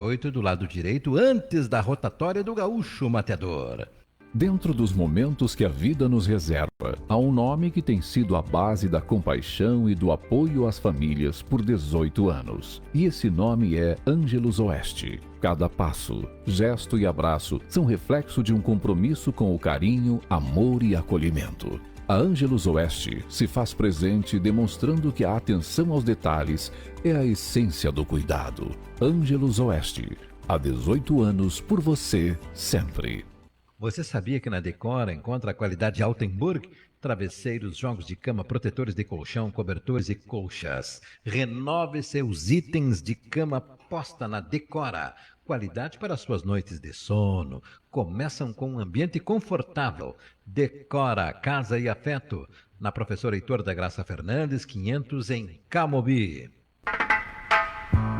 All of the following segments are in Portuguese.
8 do lado direito, antes da rotatória do Gaúcho Mateador. Dentro dos momentos que a vida nos reserva, há um nome que tem sido a base da compaixão e do apoio às famílias por 18 anos. E esse nome é Ângelus Oeste. Cada passo, gesto e abraço são reflexo de um compromisso com o carinho, amor e acolhimento. A Ângelus Oeste se faz presente demonstrando que a atenção aos detalhes é a essência do cuidado. Ângelus Oeste, há 18 anos por você, sempre. Você sabia que na Decora encontra a qualidade Altenburg? Travesseiros, jogos de cama, protetores de colchão, cobertores e colchas. Renove seus itens de cama posta na Decora. Qualidade para suas noites de sono. Começam com um ambiente confortável. Decora, casa e afeto. Na Professor Heitor da Graça Fernandes, 500 em Camobi.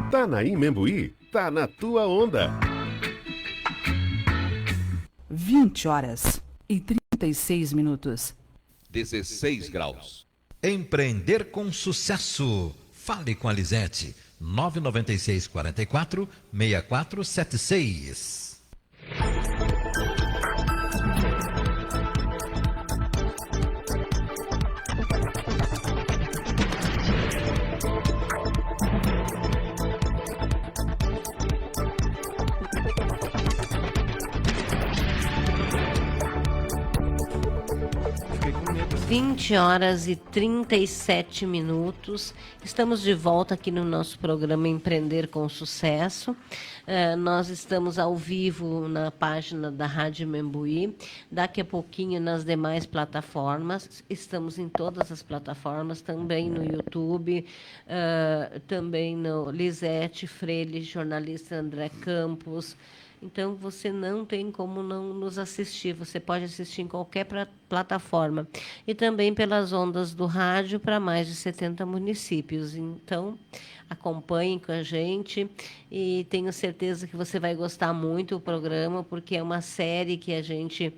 Tá na Imembuí? Tá na tua onda. 20 horas e 36 minutos. 16 graus. Empreender com sucesso. Fale com a Lisete. 996 44 6476. Fiquei com medo. 20 horas e 37 minutos. Estamos de volta aqui no nosso programa Empreender com Sucesso. Nós estamos ao vivo na página da Rádio Membuí. Daqui a pouquinho nas demais plataformas. Estamos em todas as plataformas, também no YouTube, também no Lisete Freire, jornalista André Campos. Então, você não tem como não nos assistir. Você pode assistir em qualquer plataforma. E também pelas ondas do rádio para mais de 70 municípios. Então, acompanhem com a gente. E tenho certeza que você vai gostar muito do programa, porque é uma série que a gente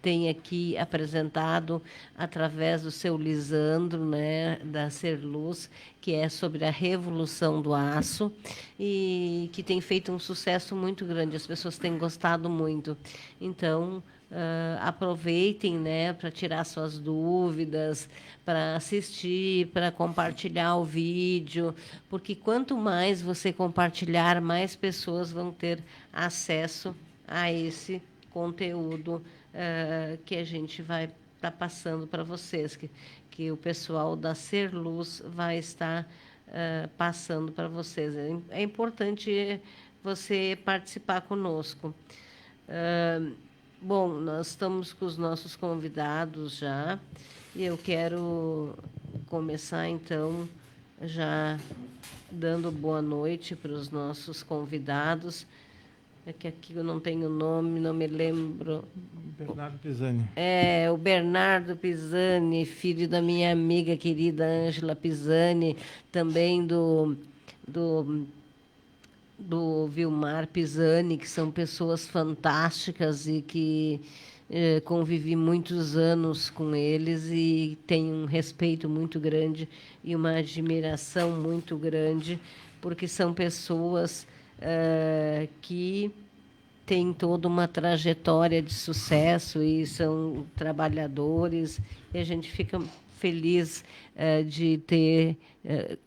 tem aqui apresentado através do seu Lisandro, né, da Serluz, que é sobre a revolução do aço e que tem feito um sucesso muito grande. As pessoas têm gostado muito. Então, aproveitem, né, para tirar suas dúvidas, para assistir, para compartilhar o vídeo, porque quanto mais você compartilhar, mais pessoas vão ter acesso a esse conteúdo que a gente vai estar passando para vocês, que o pessoal da Serluz vai estar passando para vocês. É importante você participar conosco. Bom, nós estamos com os nossos convidados já, e eu quero começar, então, já dando boa noite para os nossos convidados. É que aqui eu não tenho nome, não me lembro. Bernardo Pisani. O Bernardo Pisani, filho da minha amiga querida Ângela Pisani, também do Vilmar Pisani, que são pessoas fantásticas e que convivi muitos anos com eles e tenho um respeito muito grande e uma admiração muito grande, porque são pessoas que têm toda uma trajetória de sucesso e são trabalhadores, e a gente fica feliz de ter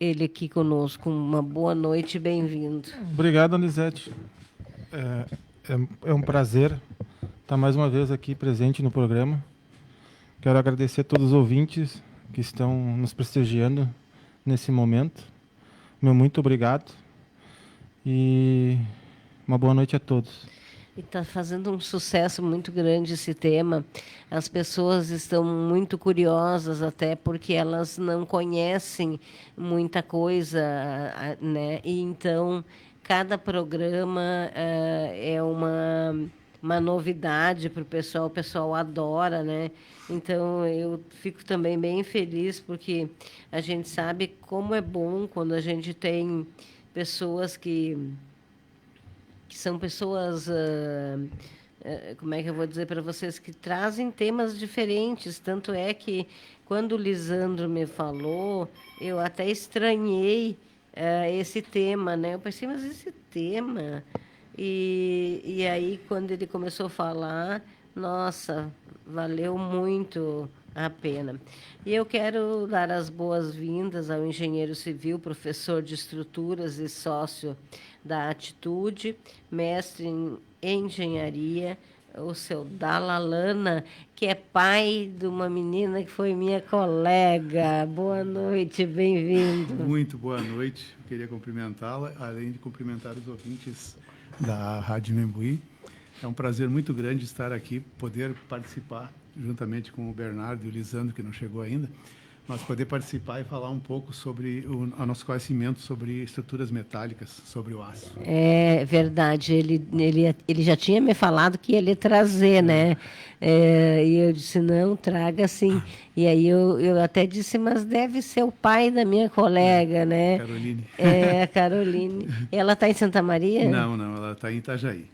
ele aqui conosco. Uma boa noite e bem-vindo. Obrigado, Anisete. É um prazer estar mais uma vez aqui presente no programa. Quero agradecer a todos os ouvintes que estão nos prestigiando nesse momento. Meu muito obrigado. E uma boa noite a todos. E está fazendo um sucesso muito grande esse tema. As pessoas estão muito curiosas, até porque elas não conhecem muita coisa, né? E então, cada programa é uma novidade para o pessoal adora, né? Então, eu fico também bem feliz, porque a gente sabe como é bom quando a gente tem pessoas que são pessoas, como é que eu vou dizer para vocês, que trazem temas diferentes. Tanto é que, quando o Lisandro me falou, eu até estranhei, esse tema, né? Eu pensei, mas esse tema... E aí, quando ele começou a falar, nossa, valeu muito a pena. E eu quero dar as boas-vindas ao engenheiro civil, professor de estruturas e sócio da Atitude, mestre em engenharia, o seu Dalalana, que é pai de uma menina que foi minha colega. Boa noite, bem-vindo. Muito boa noite. Queria cumprimentá-la, além de cumprimentar os ouvintes da Rádio Membuí. É um prazer muito grande estar aqui, poder participar, juntamente com o Bernardo e o Lisandro, que não chegou ainda, mas poder participar e falar um pouco sobre o nosso conhecimento sobre estruturas metálicas, sobre o aço. É verdade, ele já tinha me falado que ia lhe trazer, né? E eu disse, não, traga sim. E aí eu até disse, mas deve ser o pai da minha colega, né? Caroline. É, a Caroline. Ela está em Santa Maria? Não, ela está em Itajaí.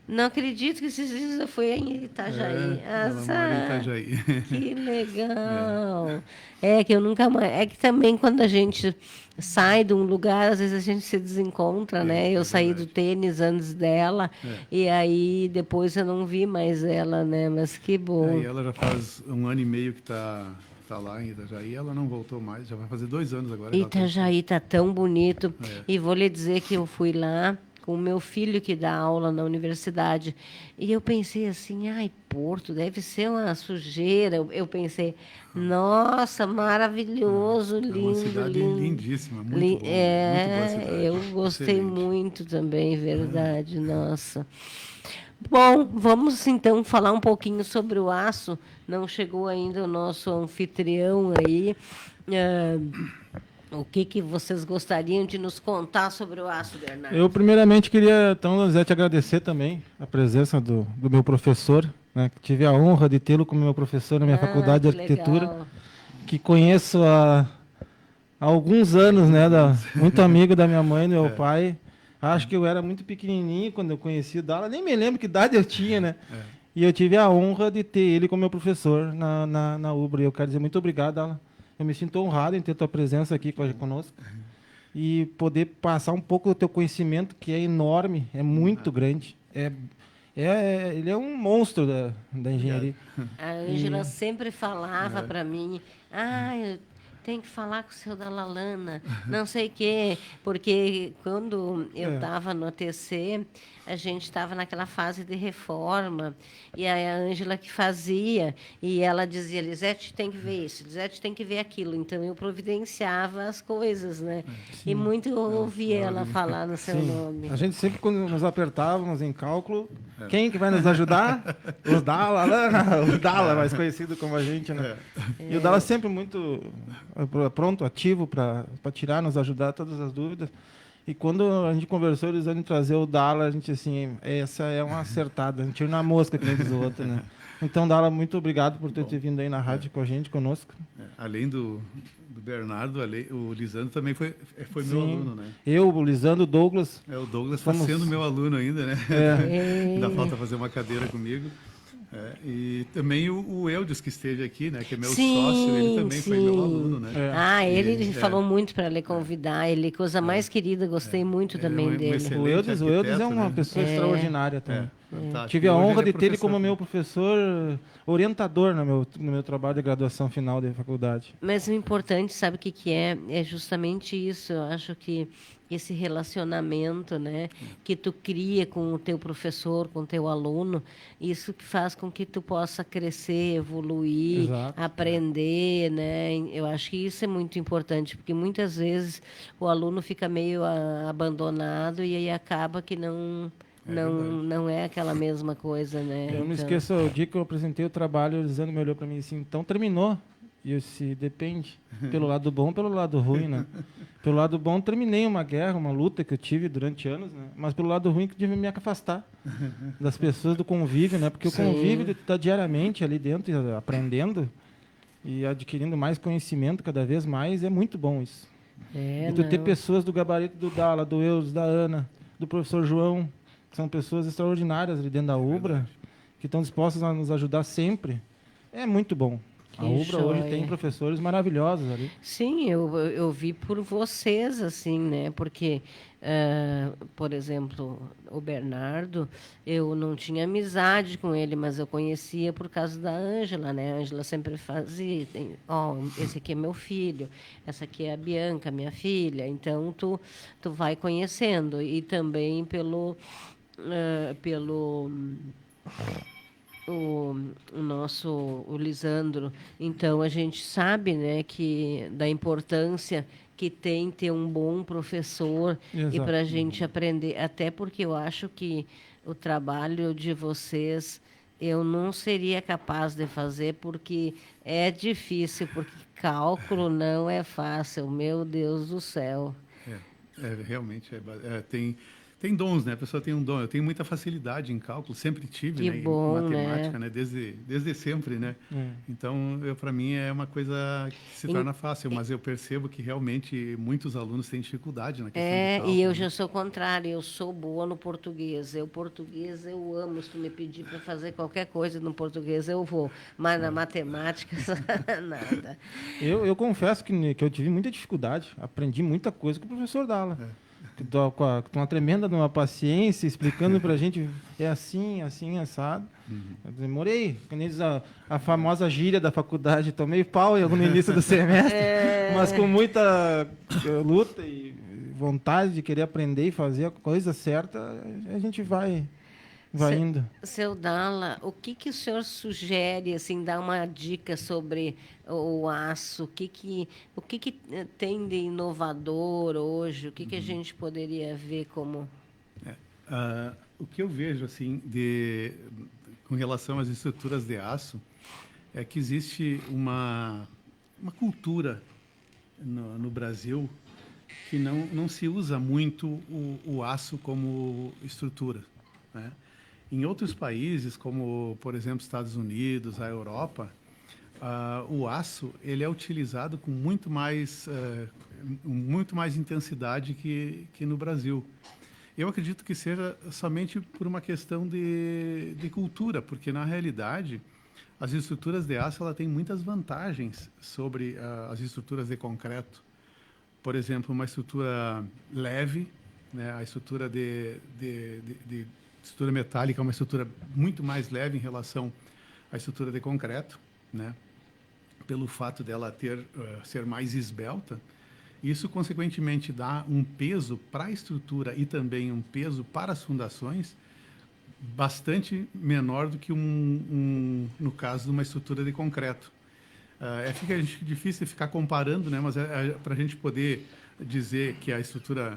Não acredito que esses dias eu fui em Itajaí. Ela mora em Itajaí. Que legal. Que eu nunca mais... É que também quando a gente sai de um lugar, às vezes a gente se desencontra, né? Eu saí do tênis antes dela e aí depois eu não vi mais ela, né? Mas que bom. E ela já faz 1 ano e meio que está lá em Itajaí, ela não voltou mais, já vai fazer 2 anos agora. Itajaí está tão bonito. E vou lhe dizer que eu fui lá com o meu filho que dá aula na universidade. E eu pensei assim, ai, Porto, deve ser uma sujeira. Eu pensei, nossa, maravilhoso, lindo, uma cidade lindo. Lindíssima, muito boa, muito boa cidade. Eu gostei Excelente. muito também, verdade, nossa. Bom, vamos então falar um pouquinho sobre o aço. Não chegou ainda o nosso anfitrião aí. O que vocês gostariam de nos contar sobre o aço, Bernardo? Eu primeiramente queria, então, Zé, te agradecer também a presença do meu professor, né, que tive a honra de tê-lo como meu professor na minha faculdade de arquitetura, legal. Que conheço há alguns anos, né, muito amigo da minha mãe e do meu pai. Acho que eu era muito pequenininho quando eu conheci o Dala, nem me lembro que idade eu tinha, né? E eu tive a honra de ter ele como meu professor na UBRA. E eu quero dizer muito obrigado, Dala. Eu me sinto honrado em ter tua presença aqui conosco e poder passar um pouco do teu conhecimento, que é enorme, é muito grande. Ele é um monstro da engenharia. A Ângela sempre falava para mim, eu tenho que falar com o seu Dalalana, não sei o quê, porque quando eu estava no ATC, a gente estava naquela fase de reforma, e a Ângela que fazia, e ela dizia, Lisete tem que ver isso, Lisete tem que ver aquilo, então eu providenciava as coisas, né? Sim. E muito eu ouvia ela falar no seu nome. A gente sempre, quando nos apertávamos em cálculo, quem que vai nos ajudar? O Dala, mais conhecido como a gente, né? E o Dala sempre muito pronto, ativo para tirar, nos ajudar todas as dúvidas. E quando a gente conversou, eles iam trazer o Dala, a gente assim, essa é uma acertada, a gente tira na mosca, que nem diz o outro, né? Então, Dala, muito obrigado por ter vindo aí na rádio com a gente, conosco. Além do Bernardo, o Lisandro também foi meu aluno, né? O Lisandro, o Douglas. O Douglas está sendo meu aluno ainda, né? Ainda falta fazer uma cadeira comigo. E também o Eudes, que esteve aqui, né, que é meu sócio, ele também foi meu aluno, né? Ele falou muito para lhe convidar, ele coisa mais querida, gostei muito também dele. O Eudes é uma pessoa extraordinária também. Tive a honra de ter ele como meu professor orientador no meu trabalho de graduação final da faculdade. Mas o importante, sabe o que é? É justamente isso. Eu acho que esse relacionamento, né, que tu cria com o teu professor, com o teu aluno, isso que faz com que tu possa crescer, evoluir, aprender, né? Eu acho que isso é muito importante, porque muitas vezes o aluno fica meio abandonado e aí acaba que não é aquela mesma coisa, né? Eu não esqueço o dia que eu apresentei o trabalho, o Lisandro me olhou para mim assim, então terminou. E eu disse, depende, pelo lado bom, pelo lado ruim, né? Pelo lado bom, terminei uma guerra, uma luta que eu tive durante anos, né? Mas pelo lado ruim, que eu tive me afastar das pessoas, do convívio, né? Porque o convívio de estar diariamente ali dentro, aprendendo e adquirindo mais conhecimento cada vez mais, é muito bom isso. E tu ter pessoas do gabarito do Dala, do Eudes, da Ana, do professor João, que são pessoas extraordinárias ali dentro da UBRA, que estão dispostas a nos ajudar sempre, é muito bom. A UBRA hoje joia. tem professores maravilhosos ali. Sim, eu vi por vocês, assim, né? Porque, por exemplo, o Bernardo, eu não tinha amizade com ele, mas eu conhecia por causa da Ângela, né? A Ângela sempre fazia, esse aqui é meu filho, essa aqui é a Bianca, minha filha. Então, tu vai conhecendo. E também pelo o Lisandro. Então, a gente sabe, né, que da importância que tem ter um bom professor e para a gente aprender. Até porque eu acho que o trabalho de vocês eu não seria capaz de fazer porque é difícil, porque cálculo não é fácil, meu Deus do céu. Realmente, tem dons, né? A pessoa tem um dom. Eu tenho muita facilidade em cálculo, sempre tive, Que né? bom, em matemática, né? Desde sempre, né? Então, para mim é uma coisa que se torna fácil, mas eu percebo que realmente muitos alunos têm dificuldade na questão de cálculo. E eu já sou o contrário, eu sou boa no português. Português eu amo. Se tu me pedir para fazer qualquer coisa no português, eu vou. Mas na matemática, nada. Eu confesso que eu tive muita dificuldade. Aprendi muita coisa com o professor Dalla. Com uma tremenda de uma paciência, explicando para a gente, é assim, assim, assado. Eu demorei. Quando eles, a famosa gíria da faculdade, tomei pau no início do semestre, mas com muita luta e vontade de querer aprender e fazer a coisa certa, a gente vai indo. Seu Dalla, o que o senhor sugere, assim, dar uma dica sobre o aço? O que tem de inovador hoje? O que a gente poderia ver como... O que eu vejo, assim, com relação às estruturas de aço, é que existe uma cultura no Brasil que não se usa muito o aço como estrutura, né? Em outros países, como, por exemplo, Estados Unidos, a Europa, o aço ele é utilizado com muito mais intensidade que no Brasil. Eu acredito que seja somente por uma questão de cultura, porque, na realidade, as estruturas de aço ela têm muitas vantagens sobre as estruturas de concreto. Por exemplo, uma estrutura leve, né, a estrutura estrutura metálica é uma estrutura muito mais leve em relação à estrutura de concreto, né? Pelo fato dela ser mais esbelta. Isso, consequentemente, dá um peso para a estrutura e também um peso para as fundações bastante menor do que no caso de uma estrutura de concreto. Fica difícil de ficar comparando, né? Mas para a gente poder dizer que a estrutura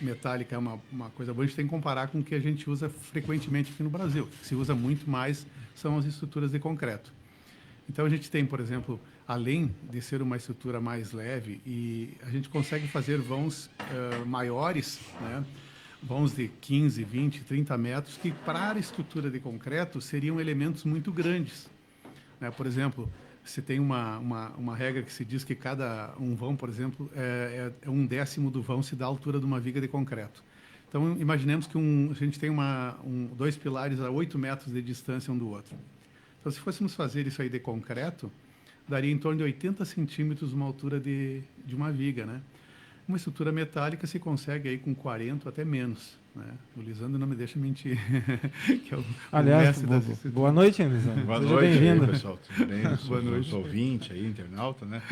metálica é uma coisa boa, a gente tem que comparar com o que a gente usa frequentemente aqui no Brasil. O que se usa muito mais são as estruturas de concreto. Então, a gente tem, por exemplo, além de ser uma estrutura mais leve, e a gente consegue fazer vãos maiores, né? Vãos de 15, 20, 30 metros, que para a estrutura de concreto seriam elementos muito grandes, né? Por exemplo, se tem uma regra que se diz que um vão, por exemplo, é 1/10 do vão se dá a altura de uma viga de concreto. Então, imaginemos que a gente tem dois pilares a 8 metros de distância um do outro. Então, se fôssemos fazer isso aí de concreto, daria em torno de 80 centímetros uma altura de uma viga, né? Uma estrutura metálica se consegue aí com 40 até menos, né? O Lisandro não me deixa mentir. Que é Aliás, boa noite, Lisandro. Boa Seja noite, bem-vindo. aí, pessoal. Tudo bem? Boa noite. Nosso ouvinte aí, internauta, né?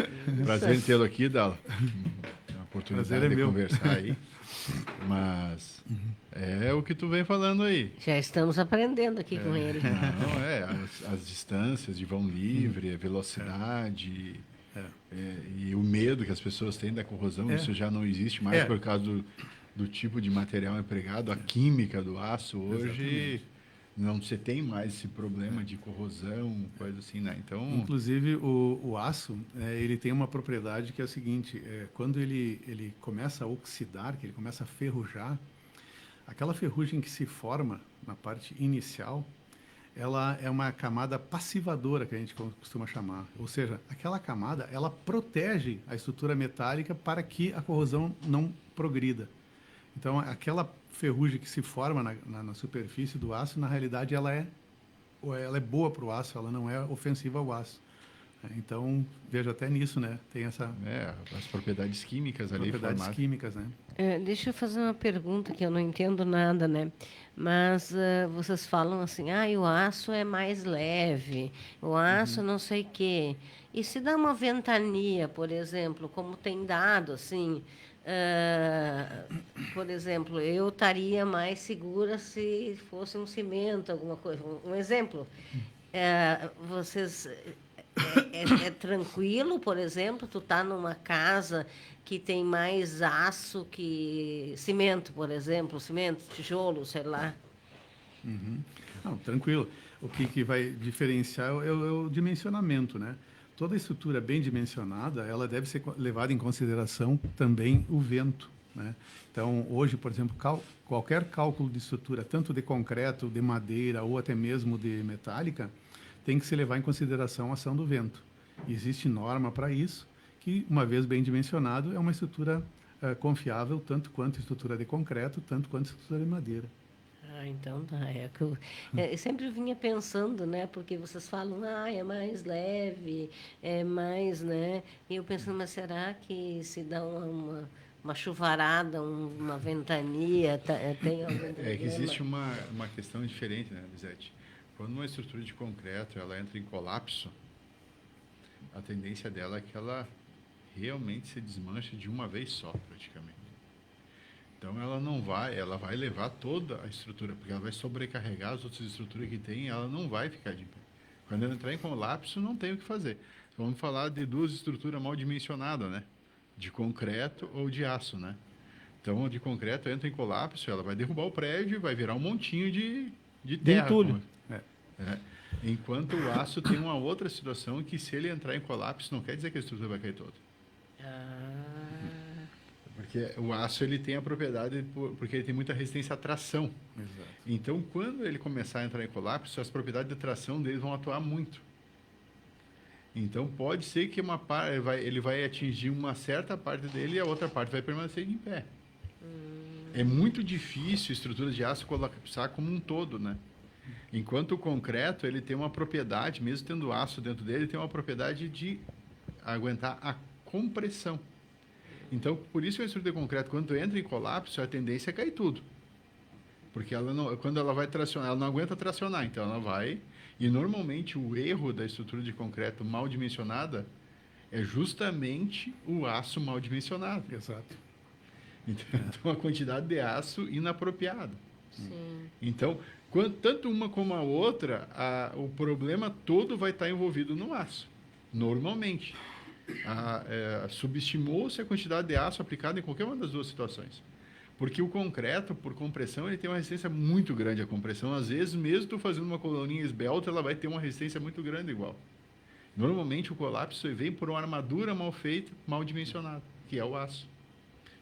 Prazer em tê-lo aqui, Dalla. Uma oportunidade de conversar aí. Mas é o que tu vem falando aí. Já estamos aprendendo aqui com ele. As distâncias de vão livre, a velocidade... e o medo que as pessoas têm da corrosão, isso já não existe mais por causa do tipo de material empregado, a química do aço hoje não se tem mais esse problema de corrosão, coisa assim, né? Então, inclusive o aço, ele tem uma propriedade que é o seguinte: quando ele começa a oxidar, que ele começa a ferrujar, aquela ferrugem que se forma na parte inicial, ela é uma camada passivadora, que a gente costuma chamar. Ou seja, aquela camada, ela protege a estrutura metálica para que a corrosão não progrida. Então, aquela ferrugem que se forma na superfície do aço, na realidade, ela é boa para o aço, ela não é ofensiva ao aço. Então, vejo até nisso, né? Tem essa... as propriedades químicas ali Propriedades formadas. químicas, né? Deixa eu fazer uma pergunta que eu não entendo nada, né? Mas vocês falam assim, o aço é mais leve, o aço não sei o quê. E se dá uma ventania, por exemplo, como tem dado, assim, por exemplo, eu estaria mais segura se fosse um cimento, alguma coisa. Um exemplo, vocês... É tranquilo, por exemplo, tu tá numa casa que tem mais aço que cimento, por exemplo, cimento, tijolo, sei lá. Não, tranquilo. O que vai diferenciar é o dimensionamento, né? Toda estrutura bem dimensionada, ela deve ser levada em consideração também o vento, né? Então, hoje, por exemplo, qualquer cálculo de estrutura, tanto de concreto, de madeira ou até mesmo de metálica, tem que se levar em consideração a ação do vento. E existe norma para isso, que, uma vez bem dimensionado, é uma estrutura confiável, tanto quanto estrutura de concreto, tanto quanto estrutura de madeira. Então tá. Eu sempre vinha pensando, né? Porque vocês falam, é mais leve, é mais, né? E eu pensando, mas será que se dá uma chuvarada, uma ventania, tem algum problema? É que existe uma questão diferente, né, Lisete? Quando uma estrutura de concreto ela entra em colapso, a tendência dela é que ela realmente se desmanche de uma vez só, praticamente. Então ela vai levar toda a estrutura, porque ela vai sobrecarregar as outras estruturas que tem, e ela não vai ficar de pé. Quando ela entrar em colapso, não tem o que fazer. Vamos falar de duas estruturas mal dimensionadas, né? De concreto ou de aço, né? Então, a de concreto entra em colapso, ela vai derrubar o prédio e vai virar um montinho de terra. entulho. Enquanto o aço tem uma outra situação que, se ele entrar em colapso, não quer dizer que a estrutura vai cair toda. Porque o aço ele tem a propriedade, porque ele tem muita resistência à tração. Exato. Então, quando ele começar a entrar em colapso, as propriedades de tração dele vão atuar muito. Então, pode ser que ele vai atingir uma certa parte dele e a outra parte vai permanecer em pé. É muito difícil estruturas de aço colapsar como um todo, né? Enquanto o concreto, ele tem uma propriedade, mesmo tendo aço dentro dele, ele tem uma propriedade de aguentar a compressão. Então, por isso que a estrutura de concreto, quando entra em colapso, a tendência é cair tudo. Porque quando ela vai tracionar, ela não aguenta tracionar, então ela vai... E, normalmente, o erro da estrutura de concreto mal dimensionada é justamente o aço mal dimensionado. Exato. Então, a quantidade de aço inapropriada. Sim. Então, tanto uma como a outra, o problema todo vai estar envolvido no aço, normalmente. Subestimou-se a quantidade de aço aplicada em qualquer uma das duas situações. Porque o concreto, por compressão, ele tem uma resistência muito grande à compressão. Às vezes, mesmo tu fazendo uma coluninha esbelta, ela vai ter uma resistência muito grande igual. Normalmente, o colapso vem por uma armadura mal feita, mal dimensionada, que é o aço.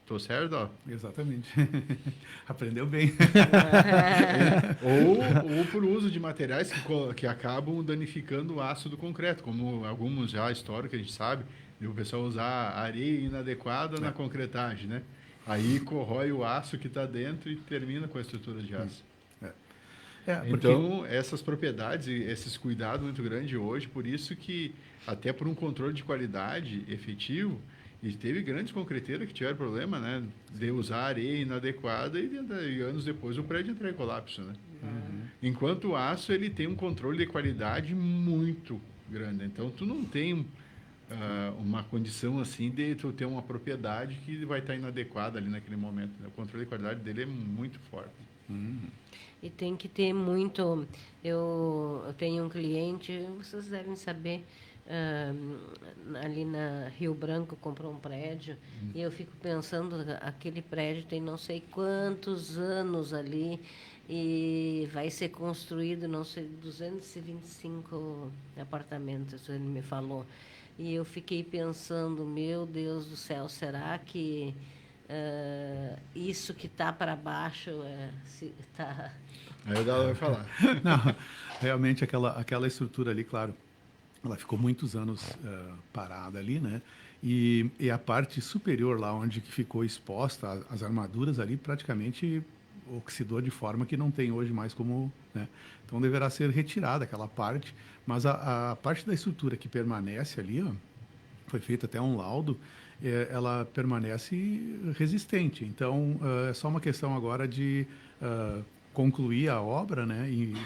Estou certo? Ó? Exatamente. Aprendeu bem. ou por uso de materiais que acabam danificando o aço do concreto, como alguns já históricos que a gente sabe, o pessoal usar areia inadequada na concretagem, né? Aí corrói o aço que está dentro e termina com a estrutura de aço. Então, essas propriedades e esses cuidados muito grandes hoje, por isso que, até por um controle de qualidade efetivo, e teve grandes concreteiros que tiveram problema, né, de usar areia inadequada e anos depois o prédio entrar em colapso, né? Enquanto o aço, ele tem um controle de qualidade muito grande. Então, tu não tem uma condição assim de tu ter uma propriedade que vai estar inadequada ali naquele momento. O controle de qualidade dele é muito forte. E tem que ter muito... Eu tenho um cliente, vocês devem saber... ali na Rio Branco comprou um prédio e eu fico pensando, aquele prédio tem não sei quantos anos ali e vai ser construído, não sei, 225 apartamentos, ele me falou. E eu fiquei pensando, meu Deus do céu, será que isso que está para baixo está... Aí o Dala vai falar. Não, realmente aquela estrutura ali, claro, ela ficou muitos anos parada ali, né? E a parte superior lá, onde ficou exposta as armaduras ali, praticamente oxidou de forma que não tem hoje mais como, né? Então deverá ser retirada aquela parte, mas a parte da estrutura que permanece ali, ó, foi feito até um laudo, ela permanece resistente. Então é só uma questão agora de concluir a obra, né, e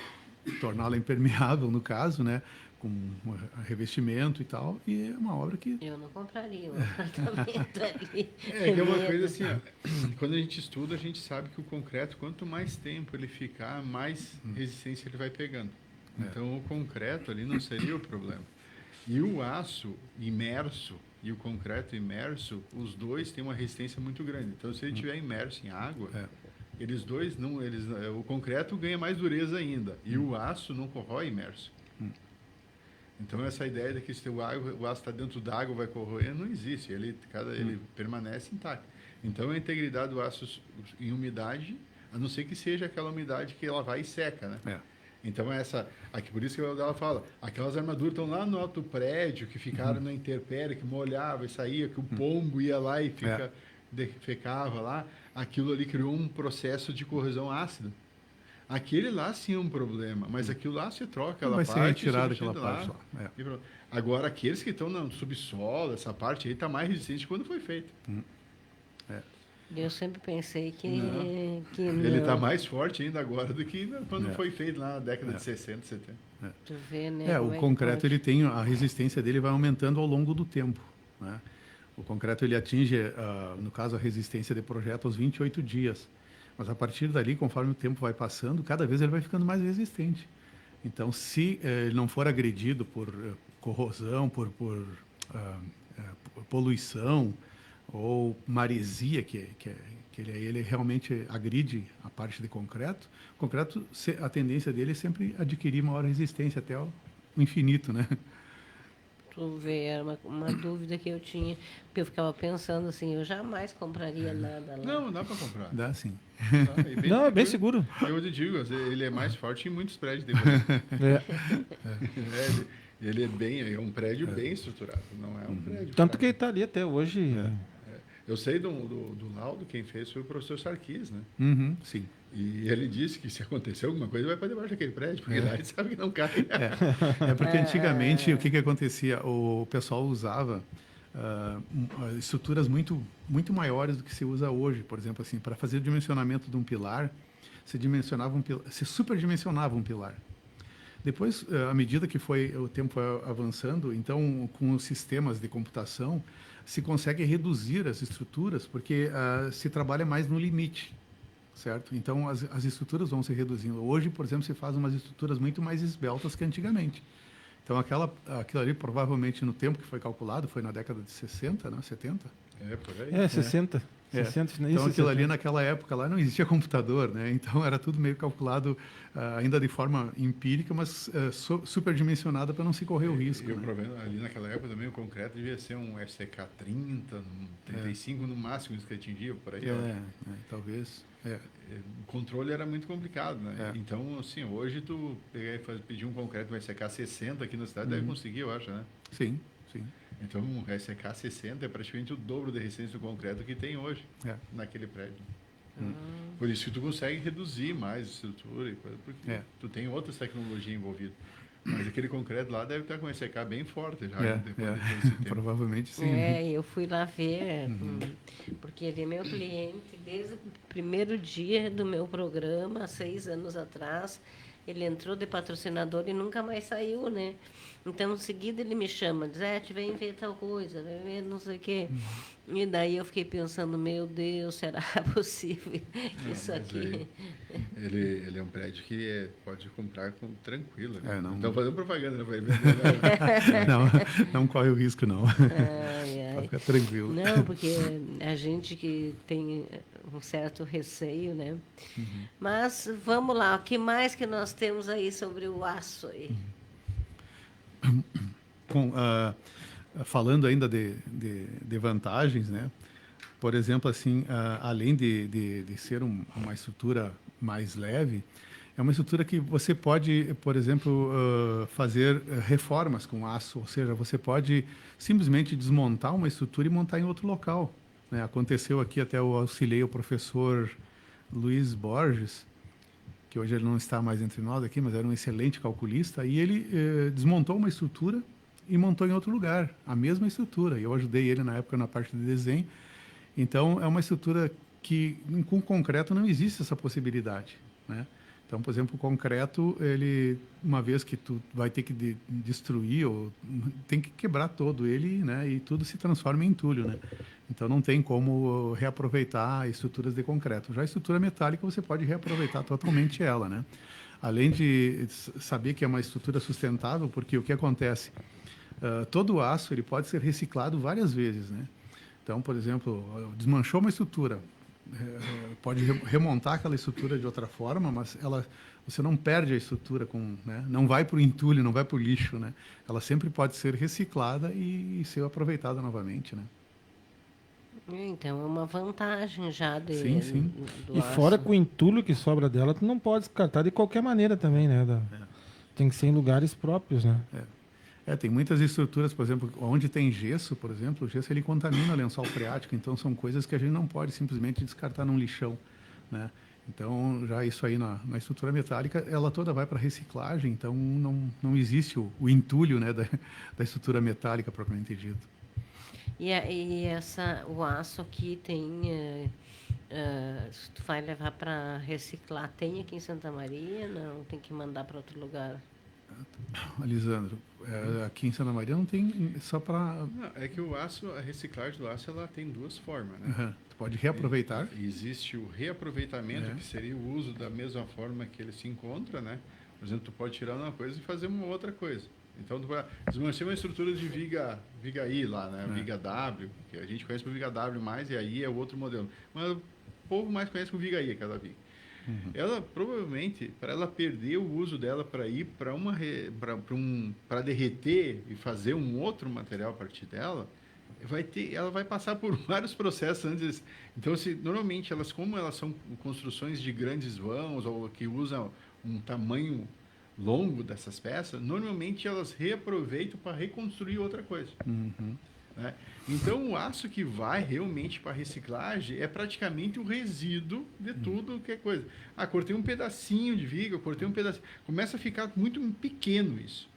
torná-la impermeável no caso, né, com revestimento e tal, e é uma obra que... Eu não compraria um apartamento ali. Que é uma coisa assim, ó, quando a gente estuda, a gente sabe que o concreto, quanto mais tempo ele ficar, mais resistência ele vai pegando. Então, o concreto ali não seria o problema. E o aço imerso e o concreto imerso, os dois têm uma resistência muito grande. Então, se ele estiver imerso em água, eles dois, o concreto ganha mais dureza ainda, e o aço não corrói imerso. Então, essa ideia de que se o aço está dentro d'água vai corroer, não existe. Ele permanece intacto. Então, a integridade do aço em umidade, a não ser que seja aquela umidade que ela vai e seca, né? Então, aqui, por isso que ela fala, aquelas armaduras estão lá no alto prédio, que ficaram na intempérie, que molhava e saía, que o pombo ia lá e defecava lá. Aquilo ali criou um processo de corrosão ácida. Aquele lá sim é um problema, mas aquilo lá se troca aquela parte. Vai ser retirada aquela parte lá. Agora, aqueles que estão no subsolo, essa parte aí está mais resistente quando foi feito. Eu sempre pensei que ele está mais forte ainda agora do que quando foi feito lá na década de 60, 70. Tu vê, né? O concreto, ele tem, a resistência dele vai aumentando ao longo do tempo, né? O concreto, ele atinge, no caso, a resistência de projeto aos 28 dias. Mas a partir dali, conforme o tempo vai passando, cada vez ele vai ficando mais resistente. Então, se ele não for agredido por corrosão, por poluição ou maresia, que ele realmente agride a parte de concreto, o concreto, a tendência dele é sempre adquirir maior resistência até o infinito, né? Tu vê, era uma dúvida que eu tinha, porque eu ficava pensando assim, eu jamais compraria nada lá. Não, dá para comprar. Dá sim. Não, é bem seguro. Eu te digo, ele é mais forte em muitos prédios. Ele é um prédio bem estruturado, não é um prédio... Tanto que ele está ali até hoje. Eu sei do laudo, quem fez foi o professor Sarkis, né? Sim. E ele disse que se acontecer alguma coisa, vai para debaixo daquele prédio, porque lá ele sabe que não cai. Porque antigamente, o que acontecia? O pessoal usava estruturas muito, muito maiores do que se usa hoje. Por exemplo, assim, para fazer o dimensionamento de um pilar, se superdimensionava um pilar. Depois, à medida que o tempo foi avançando, então, com os sistemas de computação, se consegue reduzir as estruturas, porque se trabalha mais no limite, certo? Então, as estruturas vão se reduzindo. Hoje, por exemplo, se faz umas estruturas muito mais esbeltas que antigamente. Então, aquilo ali, provavelmente, no tempo que foi calculado, foi na década de 60, né? 70? Por aí. 60. 60 então, aquilo ali, naquela época, lá não existia computador, né? Então, era tudo meio calculado ainda de forma empírica, mas superdimensionada para não se correr o risco. E o problema, ali naquela época também, o concreto devia ser um FCK 30, 35 no máximo, isso que atingia, por aí. Talvez. O controle era muito complicado, né? Então, assim, hoje tu pedir um concreto um FCK 60 aqui na cidade, deve conseguir, eu acho, né? Sim, sim. Então, um SK 60 é praticamente o dobro da resistência do concreto que tem hoje naquele prédio. Por isso que tu consegue reduzir mais a estrutura, porque tu tem outras tecnologias envolvidas. Mas aquele concreto lá deve estar com SK bem forte já. Depois desse tempo. Provavelmente sim. Eu fui lá ver, porque ele é meu cliente desde o primeiro dia do meu programa, há 6 anos atrás. Ele entrou de patrocinador e nunca mais saiu, né? Então, em seguida, ele me chama, diz, vem ver tal coisa, vem ver não sei o quê. E daí eu fiquei pensando, meu Deus, será possível isso aqui? Ele é um prédio que pode comprar tranquilo. Né? Não... Estão fazendo propaganda para ele. Não corre o risco, não. Fica tranquilo. Não, porque a gente que tem um certo receio, né? Mas vamos lá, o que mais que nós temos aí sobre o aço aí? Falando ainda de vantagens, né? Por exemplo, assim, além de ser uma estrutura mais leve, é uma estrutura que você pode, por exemplo, fazer reformas com aço, ou seja, você pode simplesmente desmontar uma estrutura e montar em outro local, né? Aconteceu aqui, até eu auxiliei o professor Luiz Borges, que hoje ele não está mais entre nós aqui, mas era um excelente calculista, e ele desmontou uma estrutura e montou em outro lugar, a mesma estrutura. Eu ajudei ele na época na parte de desenho. Então, é uma estrutura que com concreto não existe essa possibilidade, né? Então, por exemplo, o concreto, ele, uma vez que tu vai ter que destruir, ou tem que quebrar todo ele, né? E tudo se transforma em entulho, né? Então, não tem como reaproveitar estruturas de concreto. Já a estrutura metálica, você pode reaproveitar totalmente ela, né? Além de saber que é uma estrutura sustentável, porque o que acontece? Todo o aço ele pode ser reciclado várias vezes, né? Então, por exemplo, desmanchou uma estrutura, pode remontar aquela estrutura de outra forma, mas você não perde a estrutura, né? Não vai para o entulho, não vai para o lixo, né? Ela sempre pode ser reciclada e ser aproveitada novamente, né? Então, é uma vantagem já sim. do E aço. fora com o entulho que sobra dela, tu não pode descartar de qualquer maneira também, né? Tem que ser em lugares próprios, né? Tem muitas estruturas, por exemplo, onde tem gesso, por exemplo, o gesso ele contamina o lençol freático, então são coisas que a gente não pode simplesmente descartar num lixão, né? Então, já isso aí na estrutura metálica, ela toda vai para reciclagem, então não existe o entulho, né, da estrutura metálica propriamente dito. E o aço aqui tem... se tu vai levar para reciclar, tem aqui em Santa Maria? Não, tem que mandar para outro lugar? Lisandro, aqui em Santa Maria não tem só para... É que a reciclagem do aço, ela tem duas formas, né? Tu pode reaproveitar. Existe o reaproveitamento, que seria o uso da mesma forma que ele se encontra, né? Por exemplo, tu pode tirar uma coisa e fazer uma outra coisa. Então, tu vai desmanchar uma estrutura de viga I lá, né? Viga W, que a gente conhece por viga W mais, e aí é o outro modelo. Mas o povo mais conhece por viga I, aquela viga. Ela provavelmente, para ela perder o uso dela para ir para derreter e fazer um outro material a partir dela, ela vai passar por vários processos antes. Então, normalmente como elas são construções de grandes vãos ou que usam um tamanho longo dessas peças, normalmente elas reaproveitam para reconstruir outra coisa. Né? Então, o aço que vai realmente para a reciclagem é praticamente o resíduo de tudo que é coisa. Cortei um pedacinho de viga, cortei um pedacinho. Começa a ficar muito pequeno isso.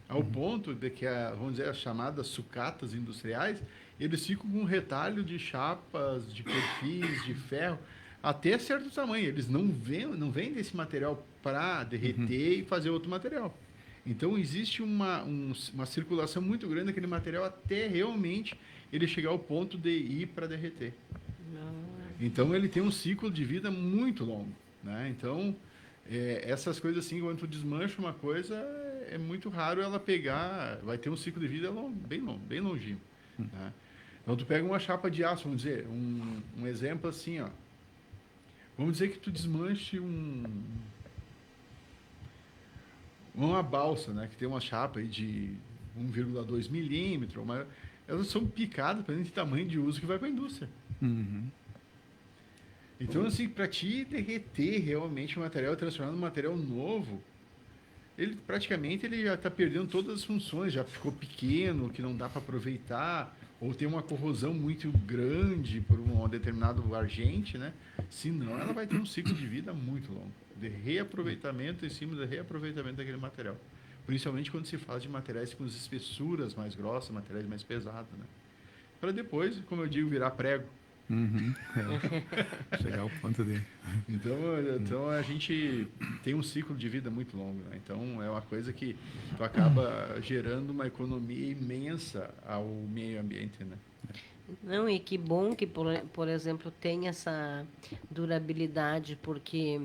Ao ponto de que, vamos dizer, as chamadas sucatas industriais, eles ficam com um retalho de chapas, de perfis, de ferro, até certo tamanho. Eles não vendem esse material para derreter e fazer outro material. Então, existe uma circulação muito grande daquele material até realmente ele chegar ao ponto de ir para derreter. Então, ele tem um ciclo de vida muito longo, né? Então, essas coisas assim, quando tu desmancha uma coisa, é muito raro ela pegar, vai ter um ciclo de vida bem longínquo. Né? Então, tu pega uma chapa de aço, vamos dizer, um exemplo assim, ó. Vamos dizer que tu desmanche uma balsa, né, que tem uma chapa aí de 1,2 milímetros, elas são picadas para de tamanho de uso que vai para a indústria. Então, assim, para te derreter realmente o material, transformar num material novo, ele já está perdendo todas as funções, já ficou pequeno, que não dá para aproveitar, ou tem uma corrosão muito grande por um determinado agente, né? Senão, ela vai ter um ciclo de vida muito longo, de reaproveitamento em cima do reaproveitamento daquele material. Principalmente quando se fala de materiais com espessuras mais grossas, materiais mais pesados, né? Para depois, como eu digo, virar prego. Chegar ao ponto dele. Então a gente tem um ciclo de vida muito longo, né? Então é uma coisa que tu acaba gerando uma economia imensa ao meio ambiente, né? Não, e que bom que, por exemplo, tem essa durabilidade, porque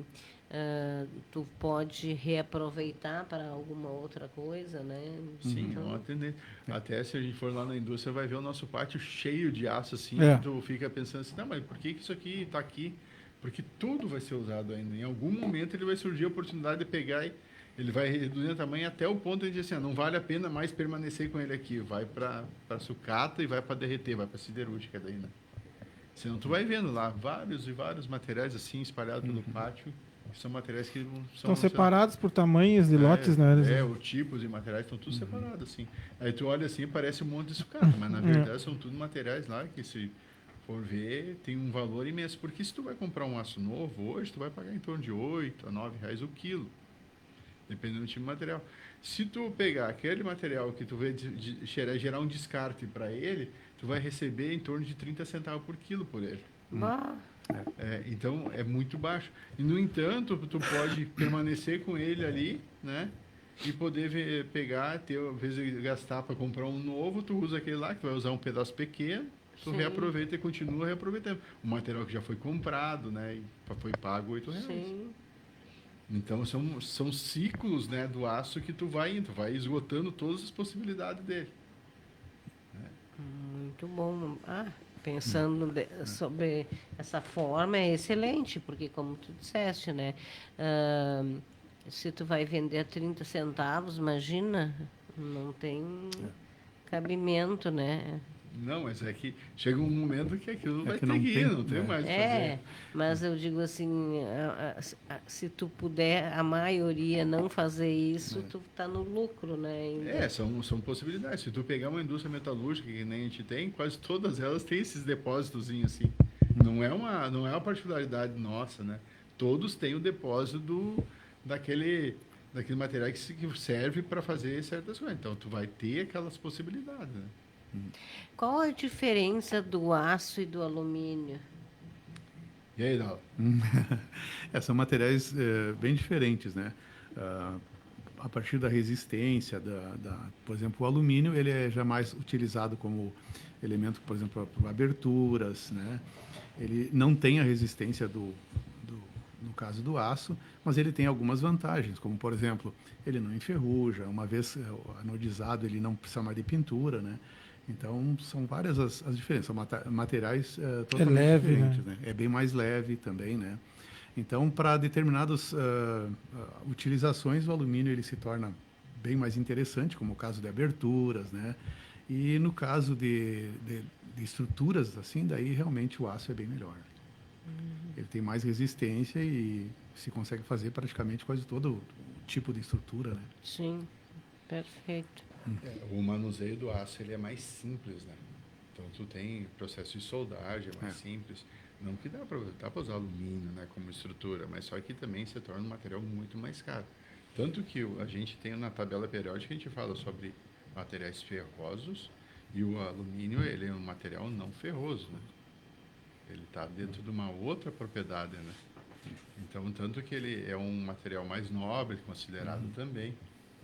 tu pode reaproveitar para alguma outra coisa, né? Sim, então, é uma tendência. Até se a gente for lá na indústria, vai ver o nosso pátio cheio de aço, assim, tu fica pensando assim, não, mas por que isso aqui está aqui? Porque tudo vai ser usado ainda. Em algum momento ele vai surgir a oportunidade de pegar e ele vai reduzir o tamanho até o ponto de dizer assim, não vale a pena mais permanecer com ele aqui. Vai para sucata e vai para derreter, vai para siderúrgica daí, né? Senão tu vai vendo lá vários e vários materiais assim espalhados pelo pátio, que são materiais que estão separados por tamanhos de lotes, né? Os tipos de materiais estão tudo separados, assim. Aí tu olha assim, parece um monte de sucata, mas na verdade são tudo materiais lá que se for ver, tem um valor imenso. Porque se tu vai comprar um aço novo hoje, tu vai pagar em torno de R$ 8 a R$ 9 o quilo, dependendo do tipo de material. Se tu pegar aquele material que tu vê gerar um descarte para ele, tu vai receber em torno de 30 centavos por quilo por ele. Então, é muito baixo. E, no entanto, tu pode permanecer com ele ali, né? E poder pegar, às vezes gastar para comprar um novo, tu usa aquele lá, que tu vai usar um pedaço pequeno, tu reaproveita e continua reaproveitando. O material que já foi comprado, né? E foi pago R$ 8. Sim. Então, são ciclos, né, do aço que tu vai indo, vai esgotando todas as possibilidades dele. Muito bom. Pensando sobre essa forma, é excelente, porque, como tu disseste, né? Se tu vai vender a 30 centavos, imagina, não tem cabimento, né? Não, mas é que chega um momento que aquilo vai ter não que ir, tem, não tem mais o que fazer. Mas eu digo assim, se tu puder, a maioria não fazer isso, tu tá no lucro, né? Ainda. São possibilidades. Se tu pegar uma indústria metalúrgica, que nem a gente tem, quase todas elas têm esses depósitos assim. Não é uma particularidade nossa, né? Todos têm o depósito daquele material que serve para fazer certas coisas. Então, tu vai ter aquelas possibilidades, né? Qual a diferença do aço e do alumínio? E aí, Dal? São materiais bem diferentes, né? A partir da resistência, por exemplo, o alumínio, ele é jamais utilizado como elemento, por exemplo, para aberturas, né? Ele não tem a resistência no caso do aço, mas ele tem algumas vantagens, como, por exemplo, ele não enferruja, uma vez anodizado, ele não precisa mais de pintura, né? Então, são várias as diferenças, são materiais totalmente leve, diferentes, né? É bem mais leve também, né? Então, para determinadas utilizações, o alumínio ele se torna bem mais interessante, como o caso de aberturas, né? E no caso de estruturas, assim, daí realmente o aço é bem melhor. Ele tem mais resistência e se consegue fazer praticamente quase todo o tipo de estrutura, né? Sim, perfeito. O manuseio do aço ele é mais simples, né? Então tu tem processo de soldagem mais simples. Não que dá para usar alumínio, né, como estrutura, mas só que também se torna um material muito mais caro. Tanto que a gente tem na tabela periódica, a gente fala sobre materiais ferrosos e o alumínio ele é um material não ferroso, né? Ele está dentro de uma outra propriedade, né? Então, tanto que ele é um material mais nobre, considerado também,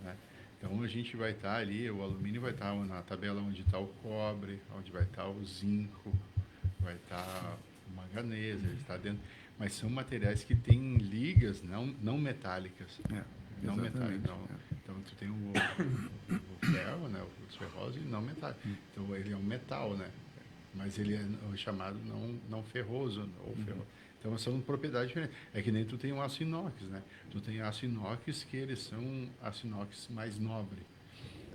né? Então, a gente vai estar ali, o alumínio vai estar na tabela onde está o cobre, onde vai estar o zinco, vai estar o manganês, ele está dentro. Mas são materiais que têm ligas não metálicas. Não metálicas. Então, tu tem o ferro, né, o ferroso e não metálico. Então, ele é um metal, né? Mas ele é chamado não ferroso ou ferroso. Então, são propriedades diferentes. É que nem tu tem o aço inox, né? Tu tem aço inox que eles são aço inox mais nobre,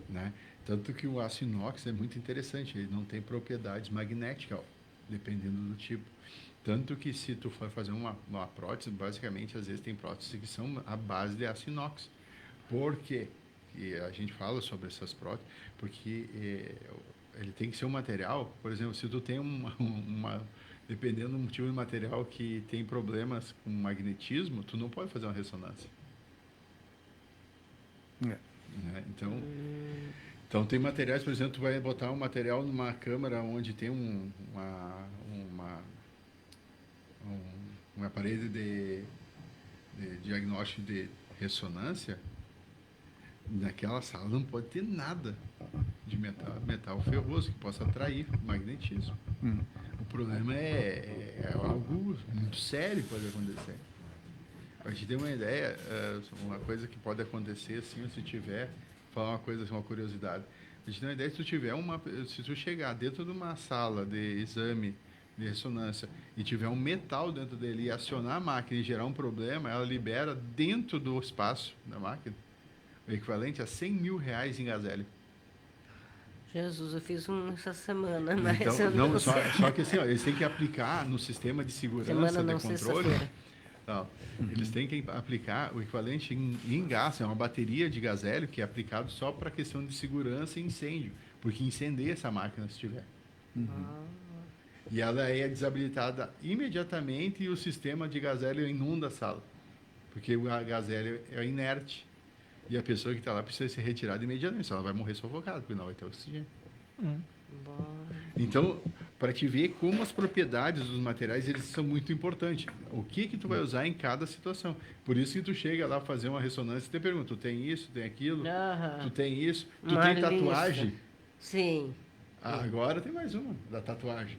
né? Tanto que o aço inox é muito interessante, ele não tem propriedades magnéticas, dependendo do tipo. Tanto que se tu for fazer uma prótese, basicamente, às vezes tem próteses que são à base de aço inox. Por quê? E a gente fala sobre essas próteses, porque ele tem que ser um material, por exemplo, se tu tem dependendo do tipo de material que tem problemas com magnetismo, tu não pode fazer uma ressonância. Né? Então tem materiais, por exemplo, tu vai botar um material numa câmara onde tem uma parede de diagnóstico de ressonância. Naquela sala não pode ter nada de metal ferroso que possa atrair magnetismo. O problema é algo muito sério que pode acontecer. Para a gente ter uma ideia, uma coisa que pode acontecer assim, se tiver, falar uma coisa, uma curiosidade. A gente tem uma ideia, se tu chegar dentro de uma sala de exame de ressonância e tiver um metal dentro dele e acionar a máquina e gerar um problema, ela libera dentro do espaço da máquina o equivalente a R$100 mil em gasélio. Jesus, eu fiz um essa semana. Então, só que assim, eles têm que aplicar no sistema de segurança de controle. Eles têm que aplicar o equivalente em gás, é uma bateria de gasélio que é aplicado só para questão de segurança e incêndio, porque incendeia essa máquina se tiver. E ela é desabilitada imediatamente e o sistema de gás hélio inunda a sala. Porque o gás hélio é inerte. E a pessoa que está lá precisa ser retirada imediatamente. Ela vai morrer sufocada, porque não vai ter oxigênio. Então, para te ver como as propriedades dos materiais eles são muito importantes. O que tu vai usar em cada situação. Por isso que tu chega lá fazer uma ressonância e te pergunta, tu tem isso, tem aquilo, tu tem isso, tu tem tatuagem? Sim. Agora tem mais uma da tatuagem.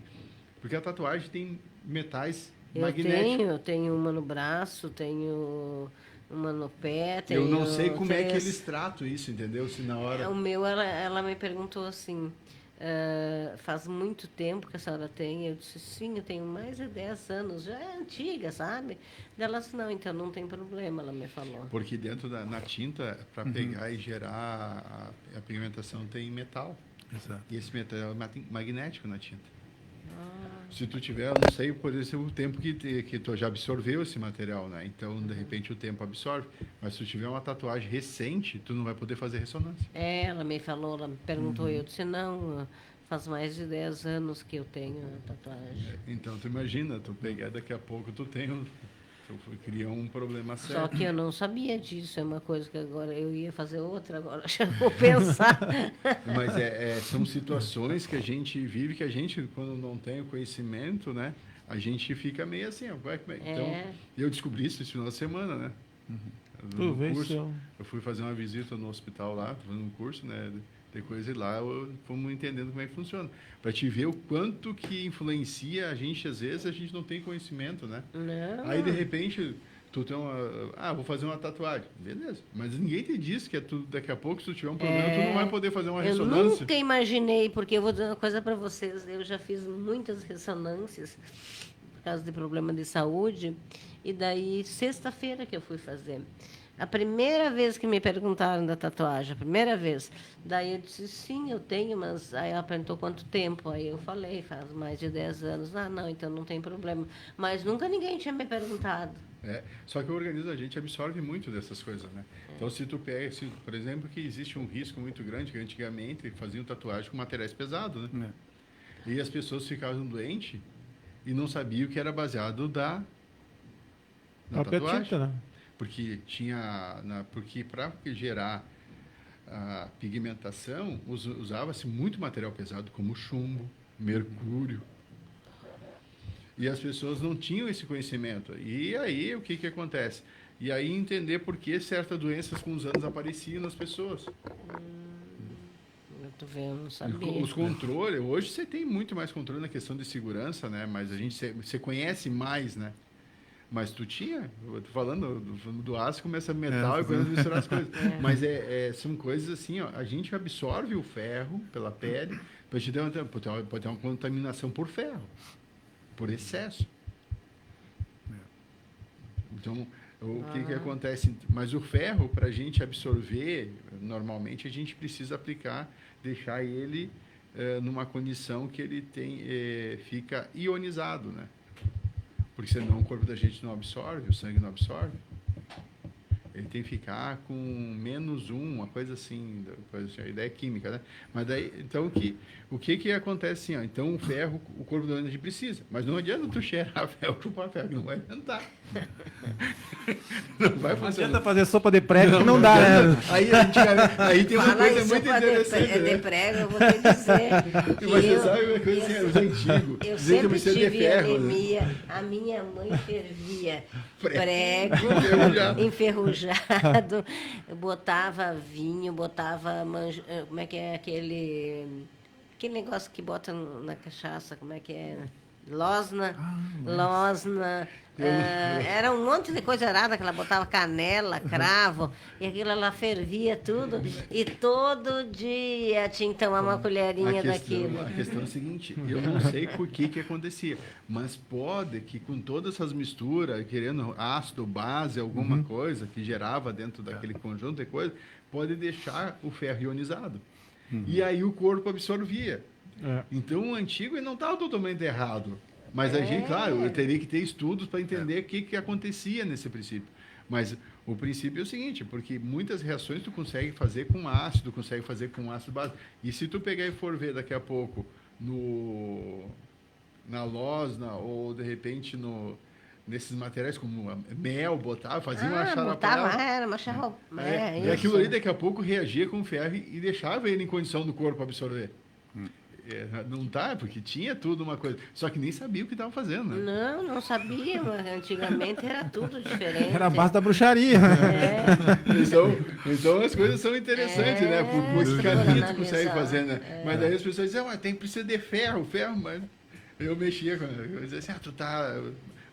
Porque a tatuagem tem metais magnéticos. Eu tenho uma no braço, tenho uma no pé, tenho Eu não sei como é que 3. eles tratam isso, entendeu? Se na hora... O meu, ela me perguntou assim, faz muito tempo que a senhora tem? Eu disse, sim, eu tenho mais de 10 anos, já é antiga, sabe? Ela disse, não, então não tem problema, ela me falou. Porque dentro na tinta, para pegar e gerar a pigmentação, tem metal. Exato. E esse metal é magnético na tinta. Se tu tiver, eu não sei, por ser o tempo que tu já absorveu esse material, né? Então, de repente, o tempo absorve. Mas se tu tiver uma tatuagem recente, tu não vai poder fazer ressonância. Ela me falou, ela me perguntou, eu disse, não, faz mais de 10 anos que eu tenho a tatuagem. Então, tu imagina, tu pegar daqui a pouco, tu cria um problema sério. Só que eu não sabia disso, é uma coisa que agora eu ia fazer outra, agora já vou pensar. Mas são situações que a gente vive, que a gente, quando não tem o conhecimento, né, a gente fica meio assim, ó, então, eu descobri isso esse final de semana, né? No curso, eu fui fazer uma visita no hospital lá, fazendo um curso, né, de coisa, e lá fomos entendendo como é que funciona. Para te ver o quanto que influencia a gente, às vezes, a gente não tem conhecimento, né? Não. Aí, de repente, tu tem vou fazer uma tatuagem. Beleza. Mas ninguém te disse que daqui a pouco, se tu tiver um problema, tu não vai poder fazer uma ressonância. Eu nunca imaginei, porque eu vou dizer uma coisa para vocês, eu já fiz muitas ressonâncias por causa de problema de saúde, e daí, sexta-feira que eu fui fazer. A primeira vez que me perguntaram da tatuagem, a primeira vez, daí eu disse, sim, eu tenho, mas aí ela perguntou quanto tempo, aí eu falei, faz mais de 10 anos, não, então não tem problema, mas nunca ninguém tinha me perguntado. Só que o organismo da gente absorve muito dessas coisas, né? Então, se tu pega, por exemplo, que existe um risco muito grande, que antigamente faziam tatuagem com materiais pesados, né? E as pessoas ficavam doentes e não sabiam que era baseado na tatuagem. Tinta, né? Porque porque para gerar a pigmentação usava-se muito material pesado como chumbo, mercúrio, e as pessoas não tinham esse conhecimento. E aí o que acontece? E aí entender por que certas doenças com os anos apareciam nas pessoas. Eu tô vendo, não sabia. Os controles, hoje você tem muito mais controle na questão de segurança, né? Mas você conhece mais, né? Mas tu tinha, eu tô falando do aço, começa metal e começa a misturar as coisas. Mas são coisas assim, ó, a gente absorve o ferro pela pele, pode ter uma contaminação por ferro, por excesso. Então, o que acontece? Mas o ferro, para a gente absorver, normalmente a gente precisa aplicar, deixar ele numa condição que ele fica ionizado, né? Porque senão o corpo da gente não absorve, o sangue não absorve. Ele tem que ficar com -1, uma coisa assim, a ideia é química, né? Mas daí, então, o que acontece assim, ó? Então, o ferro, o corpo da gente precisa. Mas não adianta tu cheirar ferro, chupar ferro, não vai adiantar. Não vai funcionar. Não adianta fazer sopa de prego que não dá, né? Aí tem uma coisa muito interessante. De prego, eu vou te dizer. Você sabe uma coisa assim, os antigos. Eu sempre tive anemia, a minha mãe fervia prego enferrujado, botava vinho, botava como é que é aquele negócio que bota na cachaça, como é que é? Losna. Era um monte de coisa errada que ela botava, canela, cravo, e aquilo ela fervia tudo, e todo dia tinha que tomar uma colherinha daquilo. A questão é a seguinte, eu não sei por que acontecia, mas pode que com todas essas misturas, querendo ácido, base, alguma coisa que gerava dentro daquele conjunto de coisas, pode deixar o ferro ionizado. E aí o corpo absorvia. Então o antigo ele não estava totalmente errado. Mas a gente, claro, eu teria que ter estudos para entender o que acontecia nesse princípio. Mas o princípio é o seguinte, porque muitas reações tu consegue fazer com ácido, consegue fazer com ácido base. E se tu pegar e for ver daqui a pouco na losna ou, de repente, nesses materiais como mel, fazia uma xaropada. Botava, era uma xaropada. E aquilo ali, daqui a pouco, reagia com o ferro e deixava ele em condição do corpo absorver. Não tá, porque tinha tudo uma coisa. Só que nem sabia o que estava fazendo, né? Não sabia, mas antigamente era tudo diferente. Era a base da bruxaria. Então as coisas são interessantes, né? Por que canito consegue fazer, né? Mas daí as pessoas dizem, precisa de ferro, mas eu mexia com. Eu dizia assim,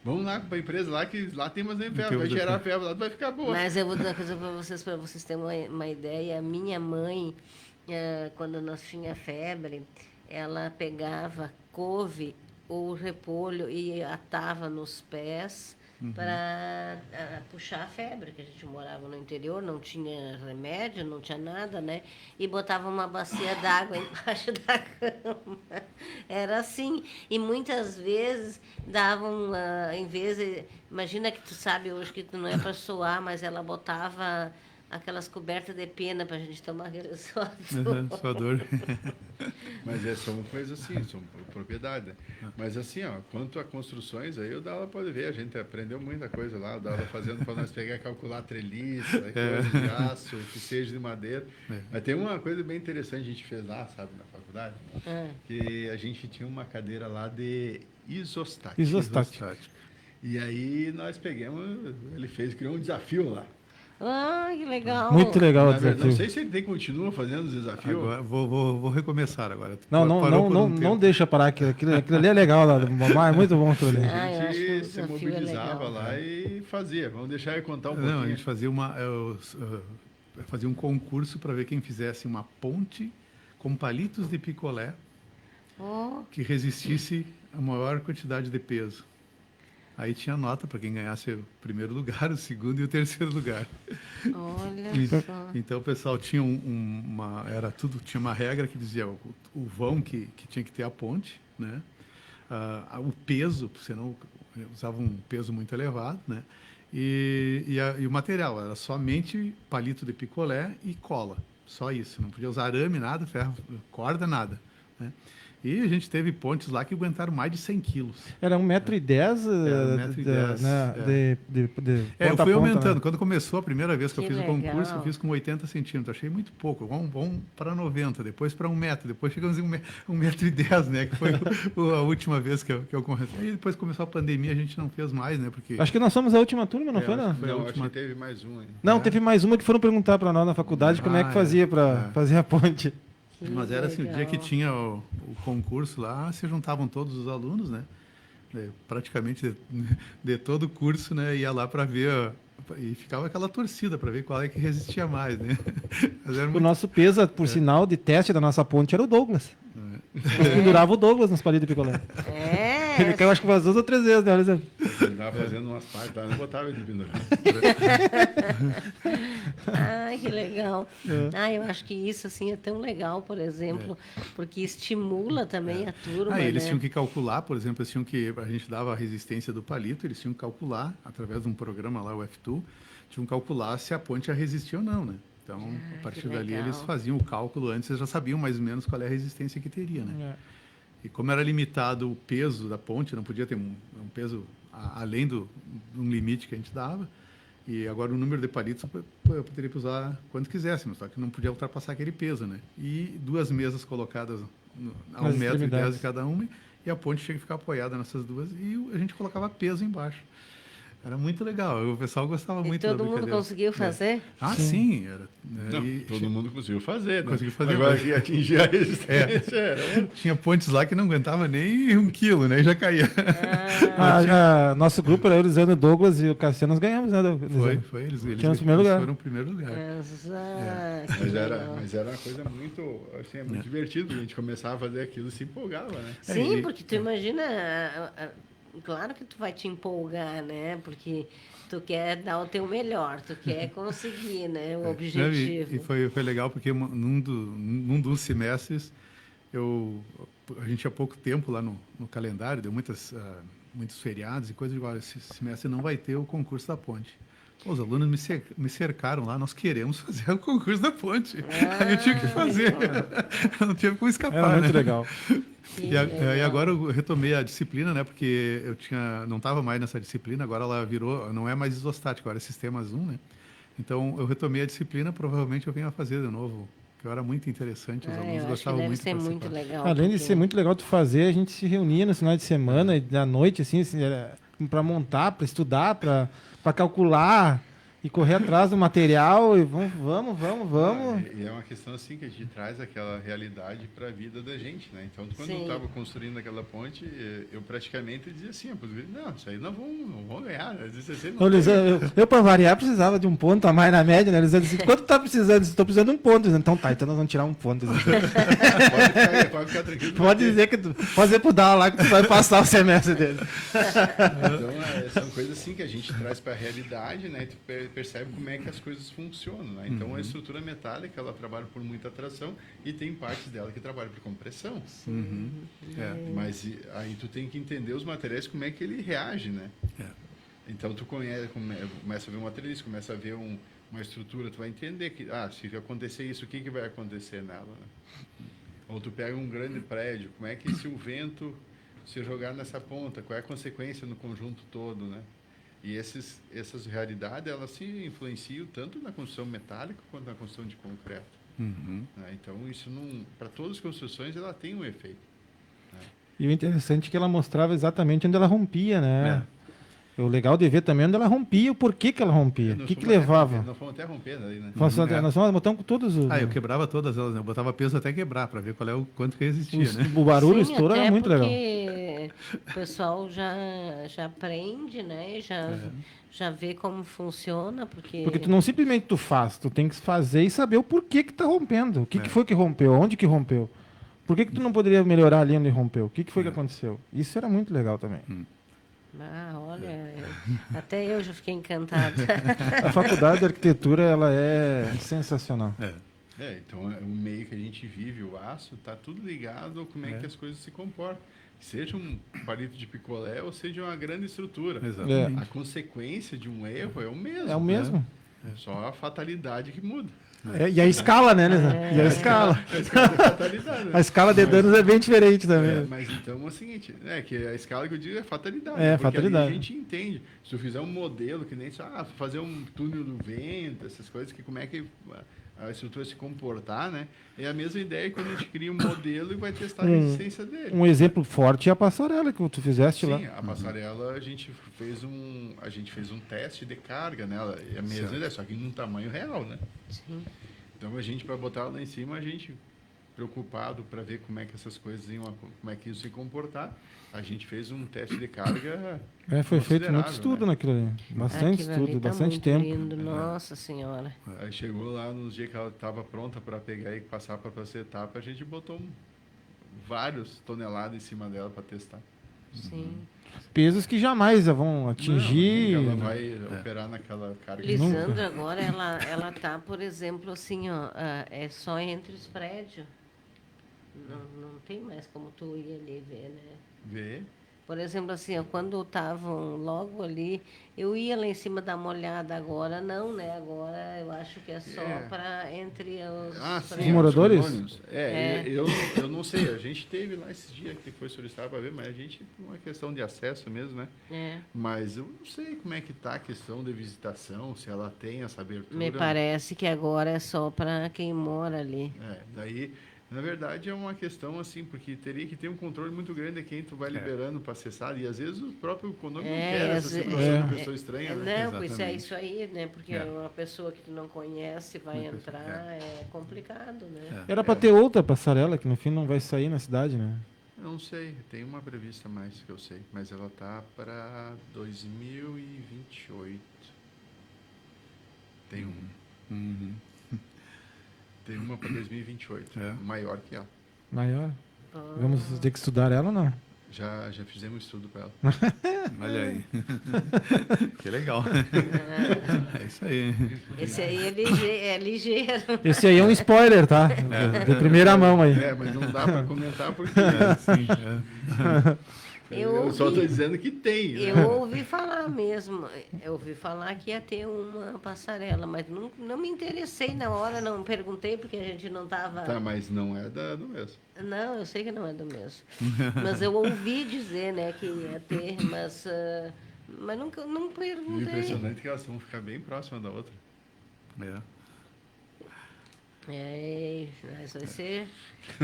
vamos lá para a empresa lá, que lá tem mais ferro, vai gerar ferro lá, vai ficar boa. Mas eu vou dar uma coisa para vocês terem uma ideia. A minha mãe, quando nós tinha febre, ela pegava couve ou repolho e atava nos pés para puxar a febre, que a gente morava no interior, não tinha remédio, não tinha nada, né? E botava uma bacia d'água embaixo da cama. Era assim. E muitas vezes davam, em vez de... Imagina que tu sabe hoje que tu não é para suar, mas ela botava aquelas cobertas de pena para a gente tomar aquele suador. Mas são coisas assim, são propriedade. Né? Mas assim, quanto a construções, aí o Dala pode ver, a gente aprendeu muita coisa lá, o Dala fazendo para nós pegar, calcular treliça, coisa de aço, que seja de madeira. Mas tem uma coisa bem interessante que a gente fez lá, sabe, na faculdade, que a gente tinha uma cadeira lá de isostática. E aí nós pegamos, criou um desafio lá. Que legal. Muito legal o desafio. Não sei se ele continua fazendo os desafios. Agora, vou recomeçar agora. Não deixa parar, aquilo ali é legal, é muito bom aquilo ali. A gente se mobilizava lá e fazia. Vamos deixar ele contar um pouquinho. A gente fazia um concurso para ver quem fizesse uma ponte com palitos de picolé que resistisse a maior quantidade de peso. Aí tinha nota para quem ganhasse o primeiro lugar, o segundo e o terceiro lugar. Olha só. Então o pessoal tinha tinha uma regra que dizia o vão que tinha que ter a ponte, né? O peso, senão usava um peso muito elevado, né? E o material era somente palito de picolé e cola, só isso. Não podia usar arame, nada, ferro, corda, nada, né? E a gente teve pontes lá que aguentaram mais de 100 quilos. Era 1,10 m eu fui aumentando. Né? Quando começou a primeira vez que eu fiz o concurso, eu fiz com 80 centímetros. Achei muito pouco. Vamos para 90, depois para 1 metro. Depois chegamos em 1,10 m, né? Que foi a última vez que eu corri. Aí depois começou a pandemia, a gente não fez mais, né? Porque... Acho que nós somos a última turma, não foi? Não, acho que teve mais uma. Não, teve mais uma que foram perguntar para nós na faculdade como é que fazia para fazer a ponte. Mas era assim, o dia que tinha o concurso lá, se juntavam todos os alunos, né? Praticamente de todo o curso, né? Ia lá para ver, e ficava aquela torcida para ver qual é que resistia mais, né? O nosso peso, por sinal, de teste da nossa ponte era o Douglas. Pendurava o Douglas nos palitos de picolé. Ele caiu acho que umas 2 ou 3 vezes, né? Ele estava fazendo umas partes lá, não botava ele pendurar. Ai, que legal. Eu acho que isso assim é tão legal, por exemplo, porque estimula também a turma. Eles tinham que calcular, por exemplo, a gente dava a resistência do palito, eles tinham que calcular, através de um programa lá, o F2, tinham que calcular se a ponte ia resistir ou não, né? Então, a partir dali, eles faziam o cálculo antes, eles já sabiam mais ou menos qual é a resistência que teria, né? E como era limitado o peso da ponte, não podia ter um peso além de um limite que a gente dava, e agora o número de palitos eu poderia usar quanto quisesse, só que não podia ultrapassar aquele peso, né? E 2 mesas colocadas a 1,10 m de cada uma, e a ponte tinha que ficar apoiada nessas duas, e a gente colocava peso embaixo. Era muito legal, o pessoal gostava muito da brincadeira. Todo mundo conseguiu fazer? Sim. Todo mundo conseguiu fazer, né? Conseguiu fazer. Agora que atingir a resistência. Tinha pontes lá que não aguentava nem 1 quilo, né? E já caía. Nosso grupo era o Elisandro, Douglas e o Cassiano, nós ganhamos, né? Foi. Eles foram o primeiro lugar. Mas era uma coisa muito, assim, muito divertido, porque a gente começava a fazer aquilo e se empolgava, né? Sim, porque tu imagina... Claro que tu vai te empolgar, né? Porque tu quer dar o teu melhor, tu quer conseguir, né? O objetivo. E foi legal porque num dos semestres a gente tinha pouco tempo lá no calendário, deu muitos feriados e coisas igual. Esse semestre não vai ter o concurso da ponte. Os alunos me cercaram lá, nós queremos fazer o concurso da ponte. Aí eu tive que fazer. Não tive como escapar. Era muito né? legal. E agora eu retomei a disciplina, né? Porque não estava mais nessa disciplina, agora ela virou, não é mais isostática, agora é sistemas 1, né? Então eu retomei a disciplina, provavelmente eu venho a fazer de novo, que era muito interessante, os alunos gostavam muito de participar. Muito legal. Além de ser muito legal tu fazer, a gente se reunia no final de semana, e à noite, assim para montar, para estudar, para calcular e correr atrás do material e vamos. E é uma questão assim que a gente traz aquela realidade para a vida da gente, né? Então, quando eu estava construindo aquela ponte, eu praticamente dizia assim, não, isso aí não vamos ganhar. Né? Eu para variar, precisava de um ponto a mais na média, né? Eles diziam assim, quanto tá precisando? Estou precisando de um ponto. Então nós vamos tirar um ponto. Pode ficar tranquilo. Pode dizer que pode dizer pro Dal lá que tu vai passar o semestre dele. Então, são coisas assim que a gente traz para a realidade, né? E tu percebe como é que as coisas funcionam, né? Então, a estrutura metálica, ela trabalha por muita tração e tem partes dela que trabalham por compressão. Mas aí tu tem que entender os materiais, como é que ele reage, né? Então, tu começa a ver um materialista, começa a ver uma estrutura, tu vai entender que, se acontecer isso, o que vai acontecer nela, né? Ou tu pega um grande prédio, como é que se o vento se jogar nessa ponta, qual é a consequência no conjunto todo, né? E essas realidades, elas se influenciam tanto na construção metálica quanto na construção de concreto. Né? Então, isso para todas as construções, ela tem um efeito. Né? E o interessante é que ela mostrava exatamente onde ela rompia, né? O legal de ver também onde ela rompia, o porquê que ela rompia, o que levava. Nós fomos até romper ali, né? Nós botamos com todos os... eu quebrava todas elas, né? Eu botava peso até quebrar, para ver quanto que existia, né? O barulho, o estouro era muito legal. O pessoal já aprende, né? Já vê como funciona, porque tu não simplesmente tu faz, tu tem que fazer e saber o porquê que tá rompendo, o que foi que rompeu, onde que rompeu, por que tu não poderia melhorar ali onde rompeu, o que foi que aconteceu. Isso era muito legal também. Olha, até eu já fiquei encantada. A faculdade de arquitetura, ela é sensacional. Então o meio que a gente vive, o aço, está tudo ligado a como é que as coisas se comportam. Seja um palito de picolé ou seja uma grande estrutura. A consequência de um erro é o mesmo. É o mesmo. Né? Só a fatalidade que muda. E a escala, né? E a escala. A escala de danos é bem diferente também. Mas então é o seguinte, que a escala que eu digo é fatalidade. Porque fatalidade. Ali a gente entende. Se eu fizer um modelo que nem fazer um túnel do vento, essas coisas, que como é que a estrutura se comportar, né? É a mesma ideia quando a gente cria um modelo e vai testar a resistência dele. Um exemplo forte é a passarela que tu fizeste lá. Sim, a passarela a gente fez um teste de carga nela. É a mesma ideia, só que num tamanho real, né? Sim. Então a gente, para botar ela lá em cima, a gente preocupado para ver como é que essas coisas como é que isso se comportar, a gente fez um teste de carga. Foi feito muito estudo, né? Naquilo ali. Bastante estudo, bastante tempo. Lindo, nossa senhora. Aí chegou lá nos dias que ela estava pronta para pegar e passar para a próxima etapa, a gente botou vários toneladas em cima dela para testar. Sim. Pesos que jamais vão atingir. Ela vai operar naquela carga. Lisandra, agora ela tá, por exemplo, assim, é só entre os prédios. Não tem mais como tu ir ali ver, né? Ver. Por exemplo, assim, quando estavam logo ali, eu ia lá em cima dar uma olhada, agora não, né? Agora eu acho que é só para entre os moradores? Eu não sei, a gente teve lá esses dias que foi solicitado para ver, mas a gente, uma questão de acesso mesmo, né? Mas eu não sei como é que está a questão de visitação, se ela tem essa abertura. Me parece que agora é só para quem mora ali. Daí... Na verdade, é uma questão assim, porque teria que ter um controle muito grande de quem tu vai liberando para acessar, e às vezes o próprio econômico não quer essa situação de pessoa estranha, né? Não, isso é isso aí, né? Porque uma pessoa que tu não conhece vai entrar, é complicado, né? Era para ter outra passarela, que no fim não vai sair na cidade, né? Não sei, tem uma prevista mais que eu sei, mas ela tá para 2028. Tem Tem uma para 2028, maior que ela. Maior? Vamos ter que estudar ela ou não? Já fizemos um estudo para ela. Olha aí. Que legal. É isso aí. Esse aí é ligeiro. Esse aí é um spoiler, tá? De primeira mão aí. Mas não dá para comentar porque... Eu só estou dizendo que tem. Né? Eu ouvi falar mesmo. Eu ouvi falar que ia ter uma passarela, mas não me interessei na hora, não perguntei, porque a gente não estava... Tá, mas não é do mesmo. Não, eu sei que não é do mesmo. Mas eu ouvi dizer, né, que ia ter, mas nunca, não perguntei. O impressionante é que elas vão ficar bem próximas da outra. Mas vai ser...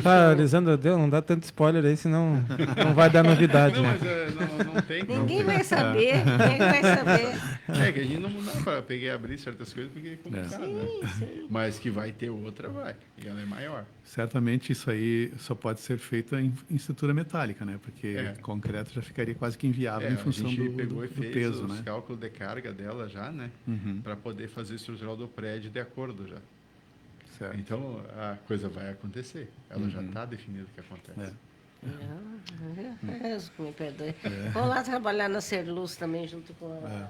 Tá, Lisandro, não dá tanto spoiler aí, senão não vai dar novidade. Não, né? mas não tem. Ninguém vai saber, ninguém vai saber. É que a gente não dá para pegar e abrir certas coisas porque é complicado, né? Sim. Mas que vai ter outra, vai. E ela é maior. Certamente isso aí só pode ser feito em estrutura metálica, né? Porque concreto já ficaria quase que inviável em função a gente pegou do e fez peso, os né? cálculos de carga dela já, né? Para poder fazer o estrutural do prédio de acordo já. Certo. Então, a coisa vai acontecer. Ela já está definida o que acontece. Me perdoe. Vou lá trabalhar na Serluz também, junto com a...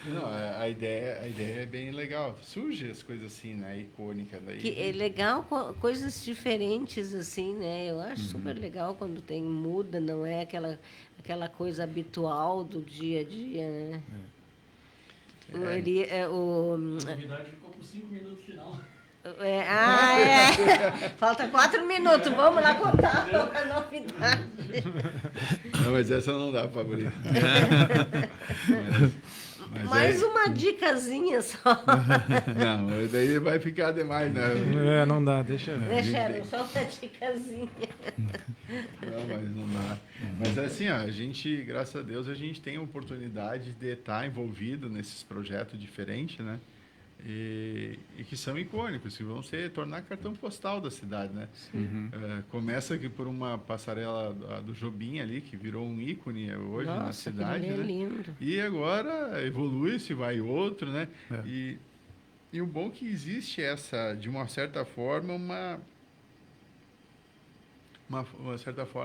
Não, a ideia é bem legal. Surge as coisas assim, né? Icônica. Daí. Que é legal, coisas diferentes, assim, né? Eu acho super legal quando muda, não é aquela coisa habitual do dia a dia, né? A novidade ficou por 5 minutos final. Falta 4 minutos, vamos lá contar a novidade. Não, mas essa não dá para abrir. Mais uma dicasinha só. Não, daí vai ficar demais, né? Não dá, deixa só uma dicasinha. Não, mas não dá. Mas assim, a gente, graças a Deus, a gente tem a oportunidade de estar envolvido nesses projetos diferentes, né? E que são icônicos, que vão tornar cartão postal da cidade, né? Começa aqui por uma passarela do Jobim ali, que virou um ícone hoje na cidade, né? Lindo. E agora evolui-se, vai outro, né? E o bom que existe de uma certa forma,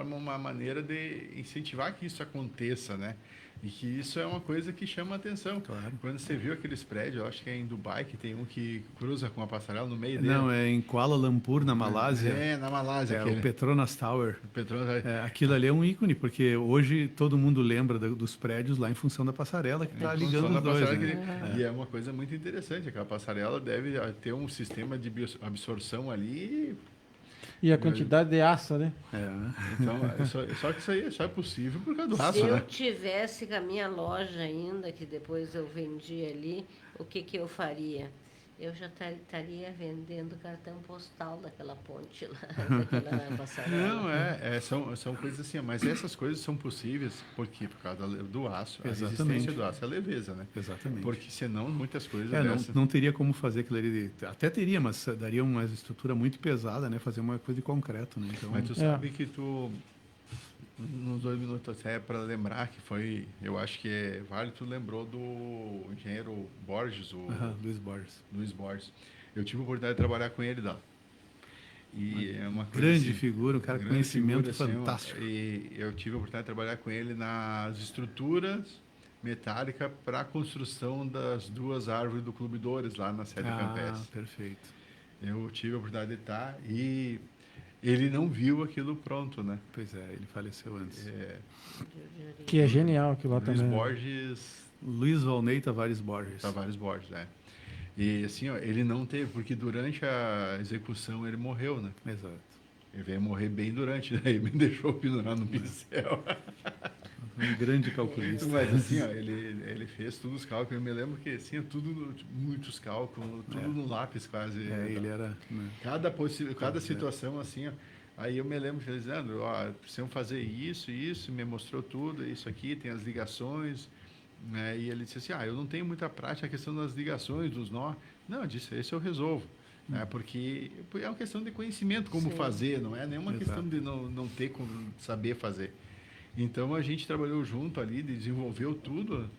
uma maneira de incentivar que isso aconteça, né? E que isso é uma coisa que chama a atenção. Claro. Quando você viu aqueles prédios, eu acho que é em Dubai, que tem um que cruza com a passarela no meio dele. Não, é em Kuala Lumpur, na Malásia. Na Malásia. É o Petronas Tower. Petronas... aquilo ali é um ícone, porque hoje todo mundo lembra dos prédios lá em função da passarela que está ligando os dois. Né? E é uma coisa muito interessante, aquela passarela deve ter um sistema de absorção ali... E a quantidade de aço, né? Então, só que isso aí só é possível por causa do aço, Se né? eu tivesse com a minha loja ainda, que depois eu vendi ali, o que eu faria? Eu já estaria vendendo cartão postal daquela ponte lá, daquela passarela. Não, são coisas assim, mas essas coisas são possíveis por causa do aço. Exatamente. A resistência do aço, a leveza, né? Exatamente. Porque senão muitas coisas não teria como fazer aquilo ali, até teria, mas daria uma estrutura muito pesada, né? Fazer uma coisa de concreto, né? Então, mas tu sabe que nos 2 minutos até para lembrar que foi, eu acho que tu lembrou do engenheiro Borges, Luiz Borges. Eu tive a oportunidade de trabalhar com ele lá. E é uma coisa grande figura, um cara com conhecimento figura, fantástico. E eu tive a oportunidade de trabalhar com ele nas estruturas metálicas para a construção das 2 árvores do Clube Dores lá na sede campestre. Perfeito. Eu tive a oportunidade de estar e ele não viu aquilo pronto, né? Pois é, ele faleceu antes. Que é genial aquilo lá Luiz também. Borges... Luiz Valnei Tavares Borges. E assim, ele não teve, porque durante a execução ele morreu, né? Exato. Ele veio morrer bem durante, daí me deixou pendurar no pincel. Um grande calculista. Mas assim, ele fez todos os cálculos. Eu me lembro que assim, muitos cálculos, tudo no lápis quase. Ele era... Né? Cada situação assim, ó. Aí eu me lembro que ele dizendo, precisamos fazer isso, me mostrou tudo, isso aqui, tem as ligações. Né? E ele disse assim, eu não tenho muita prática na questão das ligações, dos nós. Não, eu disse, esse eu resolvo. Né? Porque é uma questão de conhecimento, como fazer, não é nenhuma questão de não ter como saber fazer. Então, a gente trabalhou junto ali, desenvolveu tudo.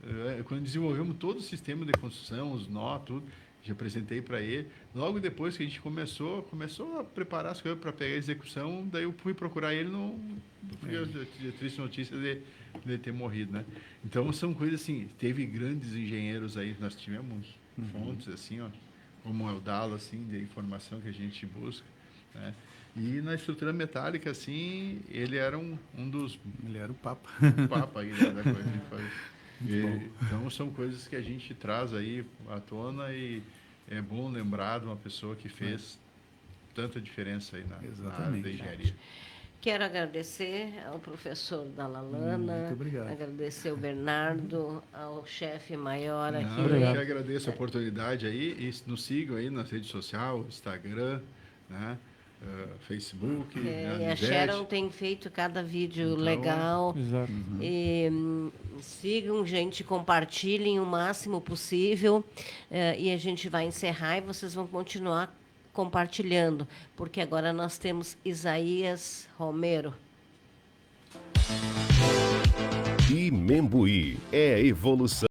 Quando desenvolvemos todo o sistema de construção, os nó, tudo, já apresentei para ele. Logo depois que a gente começou a preparar as coisas para pegar a execução, daí eu fui procurar ele, a triste notícia de ter morrido, né? Então, são coisas assim, teve grandes engenheiros aí, nós tivemos fontes assim, ó, como é o Dallas, assim, de informação que a gente busca. né? E na estrutura metálica, assim, ele era um dos... Ele era o Papa. O Papa aí da coisa. Então, são coisas que a gente traz aí à tona e é bom lembrar de uma pessoa que fez tanta diferença aí na área da engenharia. Quero agradecer ao professor Dalalana, muito obrigado. agradecer ao Bernardo, ao chefe maior aqui. Eu que agradeço a oportunidade aí e nos sigam aí nas redes sociais, Instagram, né? Facebook. E a Sharon tem feito cada vídeo legal. Exato. E sigam, gente, compartilhem o máximo possível. E a gente vai encerrar e vocês vão continuar compartilhando, porque agora nós temos Isaías Romero. Imembuí é a evolução.